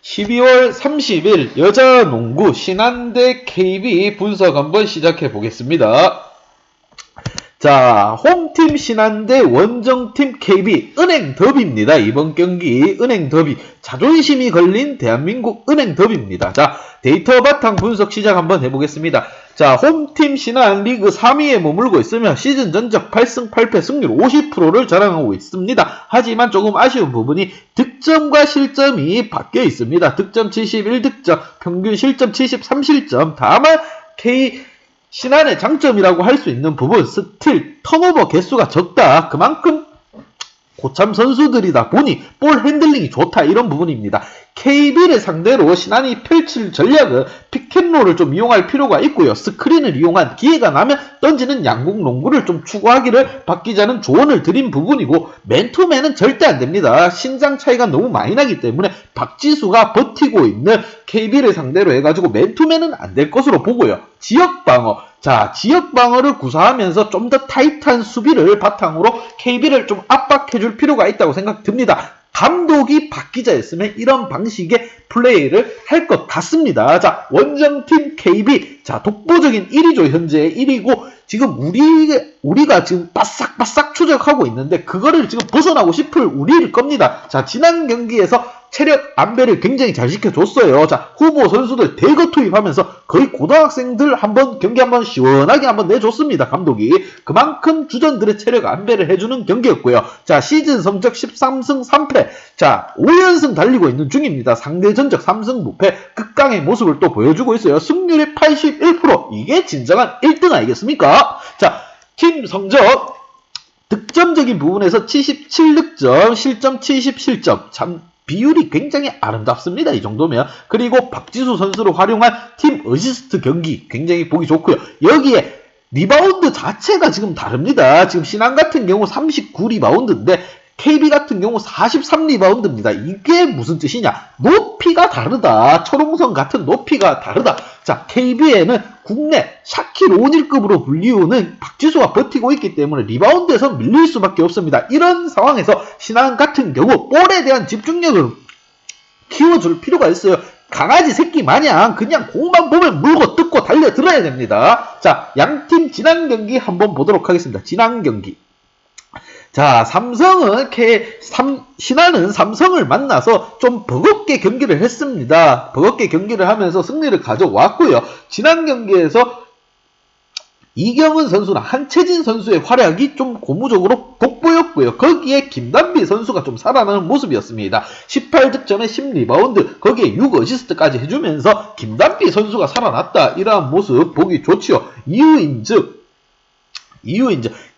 12월 30일 여자농구 신한대 KB 분석 한번 시작해 보겠습니다. 자, 홈팀 신한대 원정팀 KB 은행 더비입니다. 이번 경기 은행 더비, 자존심이 걸린 대한민국 은행 더비입니다. 자, 데이터 바탕 분석 시작 한번 해보겠습니다. 자, 홈팀 신한 리그 3위에 머물고 있으며 시즌 전적 8승 8패 승률 50%를 자랑하고 있습니다. 하지만 조금 아쉬운 부분이 득점과 실점이 바뀌어 있습니다. 득점 71득점, 평균 실점 73실점. 다만 신한의 장점이라고 할 수 있는 부분, 스틸, 턴오버 개수가 적다. 그만큼 고참 선수들이다 보니 볼 핸들링이 좋다. 이런 부분입니다. KB를 상대로 신한이 펼칠 전략은 픽앤롤을 좀 이용할 필요가 있고요. 스크린을 이용한 기회가 나면 던지는 양궁 농구를 좀 추구하기를 박기자는 조언을 드린 부분이고, 맨투맨은 절대 안 됩니다. 신장 차이가 너무 많이 나기 때문에 박지수가 버티고 있는 KB를 상대로 해가지고 맨투맨은 안 될 것으로 보고요. 지역방어. 자, 지역방어를 구사하면서 좀 더 타이트한 수비를 바탕으로 KB를 좀 압박해줄 필요가 있다고 생각됩니다. 감독이 박기자였으면 이런 방식의 플레이를 할 것 같습니다. 자, 원정팀 KB. 자, 독보적인 1위죠. 현재 1위고, 지금 우리가 지금 바싹바싹 추적하고 있는데, 그거를 지금 벗어나고 싶을 우리일 겁니다. 자, 지난 경기에서 체력 안배를 굉장히 잘 시켜줬어요. 자, 후보 선수들 대거 투입하면서 거의 고등학생들 경기 한번 시원하게 한번 내줬습니다. 감독이. 그만큼 주전들의 체력 안배를 해주는 경기였고요. 자, 시즌 성적 13승 3패. 자, 5연승 달리고 있는 중입니다. 상대 전적 3승 무패. 극강의 모습을 또 보여주고 있어요. 승률이 81%. 이게 진정한 1등 아니겠습니까? 자, 팀 성적 득점적인 부분에서 77득점, 실점 70실점. 참 비율이 굉장히 아름답습니다. 이 정도면. 그리고 박지수 선수를 활용한 팀 어시스트 경기 굉장히 보기 좋고요. 여기에 리바운드 자체가 지금 다릅니다. 지금 신한 같은 경우 39리바운드인데 KB 같은 경우 43리바운드입니다. 이게 무슨 뜻이냐? 높이가 다르다. 철옹성 같은 높이가 다르다. 자, KB에는 국내 샤킬 오닐급으로 불리우는 박지수가 버티고 있기 때문에 리바운드에서 밀릴 수밖에 없습니다. 이런 상황에서 신한 같은 경우 볼에 대한 집중력을 키워줄 필요가 있어요. 강아지 새끼 마냥 그냥 공만 보면 물고 뜯고 달려들어야 됩니다. 자, 양팀 지난 경기 한번 보도록 하겠습니다. 지난 경기. 자, 신한은 삼성을 만나서 좀 버겁게 경기를 했습니다. 버겁게 경기를 하면서 승리를 가져왔고요. 지난 경기에서 이경은 선수나 한채진 선수의 활약이 좀 고무적으로 돋보였고요. 거기에 김단비 선수가 좀 살아나는 모습이었습니다. 18득점에 10리바운드, 거기에 6어시스트까지 해주면서 김단비 선수가 살아났다. 이러한 모습 보기 좋지요. 이유인즉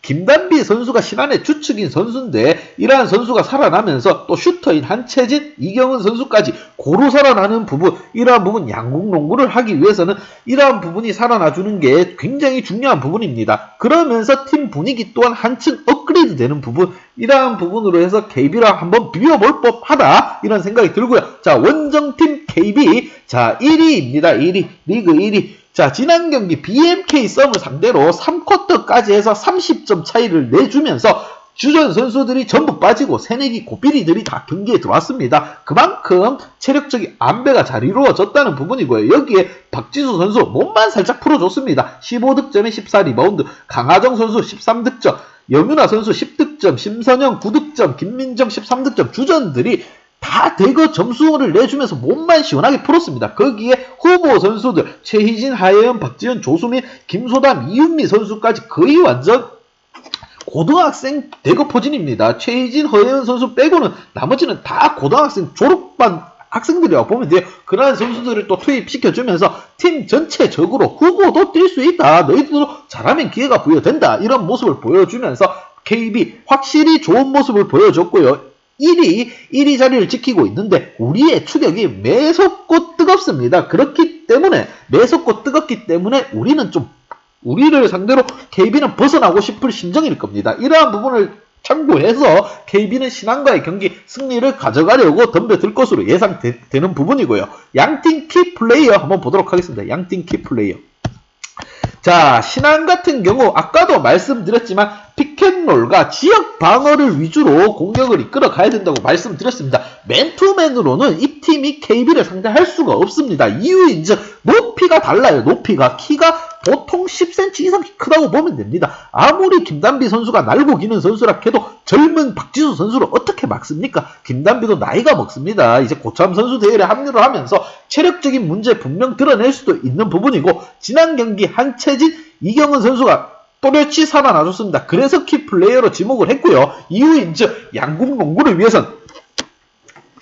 김단비 선수가 신한의 주축인 선수인데, 이러한 선수가 살아나면서 또 슈터인 한채진, 이경은 선수까지 고루 살아나는 부분, 이러한 부분 양궁 농구를 하기 위해서는 이러한 부분이 살아나주는 게 굉장히 중요한 부분입니다. 그러면서 팀 분위기 또한 한층 업그레이드 되는 부분, 이러한 부분으로 해서 KB랑 한번 비벼볼 법하다, 이런 생각이 들고요. 자, 원정팀 KB. 자, 1위입니다. 1위. 리그 1위. 자, 지난 경기 BMK 썸을 상대로 3쿼터까지 해서 30점 차이를 내주면서 주전 선수들이 전부 빠지고 새내기 고삐리들이 다 경기에 들어왔습니다. 그만큼 체력적인 안배가 잘 이루어졌다는 부분이고요. 여기에 박지수 선수 몸만 살짝 풀어줬습니다. 15득점에 14리바운드, 강하정 선수 13득점, 영윤아 선수 10득점, 심선영 9득점, 김민정 13득점, 주전들이 다 대거 점수를 내주면서 몸만 시원하게 풀었습니다. 거기에 후보 선수들 최희진, 하예은, 박지현, 조수민, 김소담, 이윤미 선수까지 거의 완전 고등학생 대거 포진입니다. 최희진, 하예은 선수 빼고는 나머지는 다 고등학생 졸업반 학생들이라고 보면 돼요. 그러한 선수들을 또 투입시켜주면서 팀 전체적으로 후보도 뛸 수 있다. 너희들도 잘하면 기회가 부여된다. 이런 모습을 보여주면서 KB 확실히 좋은 모습을 보여줬고요. 1위 자리를 지키고 있는데 우리의 추격이 매섭고 뜨겁습니다. 그렇기 때문에 매섭고 뜨겁기 때문에 우리를 상대로 KB는 벗어나고 싶을 심정일 겁니다. 이러한 부분을 참고해서 KB는 신한과의 경기 승리를 가져가려고 덤벼들 것으로 예상되는 부분이고요. 양팀 키플레이어 한번 보도록 하겠습니다. 양팀 키플레이어. 자, 신안 같은 경우 아까도 말씀드렸지만 픽앤롤과 지역 방어를 위주로 공격을 이끌어 가야 된다고 말씀드렸습니다. 맨투맨으로는 이 팀이 KB를 상대할 수가 없습니다. 이유인즉 높이가 달라요. 높이가 키가 보통 10cm 이상 크다고 보면 됩니다. 아무리 김단비 선수가 날고 기는 선수라 해도 젊은 박지수 선수를 어떻게 막습니까? 김단비도 나이가 먹습니다. 이제 고참 선수 대회에 합류를 하면서 체력적인 문제 분명 드러낼 수도 있는 부분이고, 지난 경기 한채진, 이경은 선수가 또렷이 살아나줬습니다. 그래서 키플레이어로 지목을 했고요. 이유인즉 양궁 농구를 위해선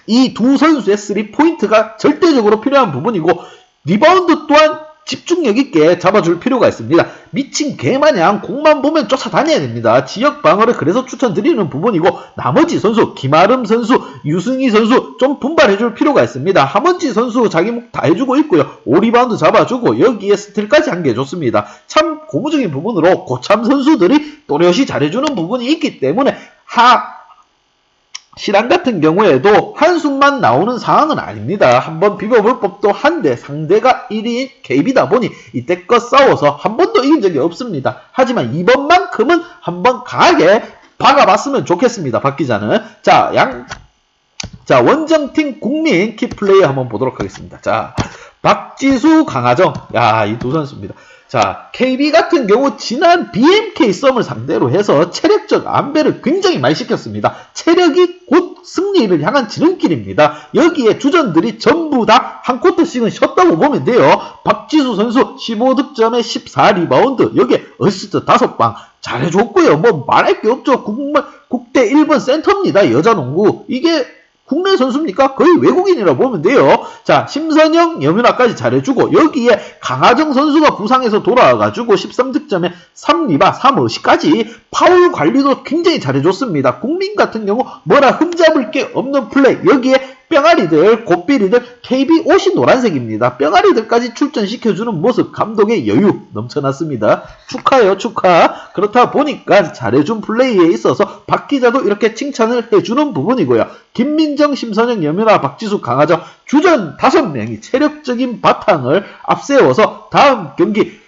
이 두 선수의 3포인트가 절대적으로 필요한 부분이고, 리바운드 또한 집중력 있게 잡아줄 필요가 있습니다. 미친 개마냥 공만 보면 쫓아다녀야 됩니다. 지역 방어를 그래서 추천드리는 부분이고, 나머지 선수 김아름 선수, 유승희 선수 좀 분발해줄 필요가 있습니다. 하먼지 선수 자기 목 다 해주고 있고요. 5리바운드 잡아주고 여기에 스틸까지 한 게 좋습니다. 참 고무적인 부분으로 고참 선수들이 또렷이 잘해주는 부분이 있기 때문에 신안 같은 경우에도 한숨만 나오는 상황은 아닙니다. 한번 비벼볼 법도 한데 상대가 1위인 KB다 보니 이때껏 싸워서 한 번도 이긴 적이 없습니다. 하지만 이번만큼은 한번 강하게 박아봤으면 좋겠습니다. 박 기자는. 자, 원정팀 국민 키플레이어 한번 보도록 하겠습니다. 자, 박지수, 강하정. 야, 이 두 선수입니다. 자, KB 같은 경우 지난 BMK 썸을 상대로 해서 체력적 안배를 굉장히 많이 시켰습니다. 체력이 곧 승리를 향한 지름길입니다. 여기에 주전들이 전부 다 한 쿼터씩은 쉬었다고 보면 돼요. 박지수 선수 15득점에 14리바운드, 여기에 어시스트 5방 잘해줬고요. 뭐 말할 게 없죠. 국대 1번 센터입니다. 여자농구. 이게 국내 선수입니까? 거의 외국인이라 보면 돼요. 자, 심선영, 여민아까지 잘해주고, 여기에 강하정 선수가 부상해서 돌아와가지고 13득점에 3리바, 3어시까지 파울 관리도 굉장히 잘해줬습니다. 국민 같은 경우 뭐라 흠잡을 게 없는 플레이, 여기에 뿅아리들, 곱비리들, KB 옷이 노란색입니다. 뿅아리들까지 출전시켜주는 모습, 감독의 여유 넘쳐났습니다. 축하해요, 축하. 그렇다 보니까 잘해준 플레이에 있어서 박 기자도 이렇게 칭찬을 해주는 부분이고요. 김민정, 심선영, 여민아, 박지수, 강하정 주전 5명이 체력적인 바탕을 앞세워서 다음 경기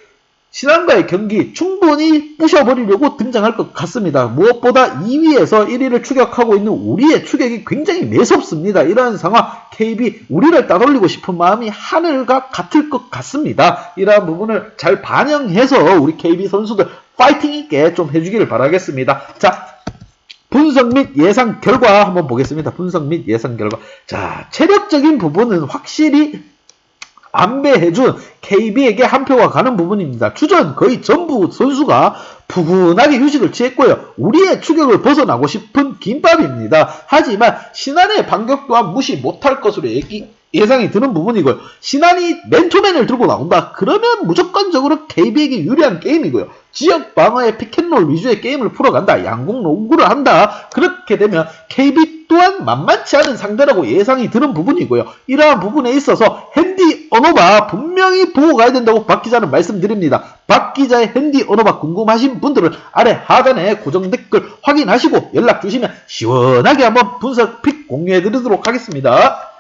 신안과의 경기 충분히 부셔버리려고 등장할 것 같습니다. 무엇보다 2위에서 1위를 추격하고 있는 우리의 추격이 굉장히 매섭습니다. 이런 상황, KB 우리를 따돌리고 싶은 마음이 하늘과 같을 것 같습니다. 이러한 부분을 잘 반영해서 우리 KB 선수들 파이팅 있게 좀 해주기를 바라겠습니다. 자, 분석 및 예상 결과 한번 보겠습니다. 분석 및 예상 결과. 자, 체력적인 부분은 확실히 안배해준 KB에게 한 표가 가는 부분입니다. 주전 거의 전부 선수가 푸근하게 휴식을 취했고요. 우리의 추격을 벗어나고 싶은 김밥입니다. 하지만 신안의 반격 또한 무시 못할 것으로 예상이 드는 부분이고요. 신안이 맨투맨을 들고 나온다. 그러면 무조건적으로 KB에게 유리한 게임이고요. 지역 방어의 픽앤롤 위주의 게임을 풀어간다. 양궁 농구를 한다. 그렇게 되면 KB 또한 만만치 않은 상대라고 예상이 드는 부분이고요. 이러한 부분에 있어서 핸디 언어바 분명히 보고 가야 된다고 박 기자는 말씀드립니다. 박 기자의 핸디 언어바 궁금하신 분들은 아래 하단에 고정 댓글 확인하시고 연락 주시면 시원하게 한번 분석 픽 공유해 드리도록 하겠습니다.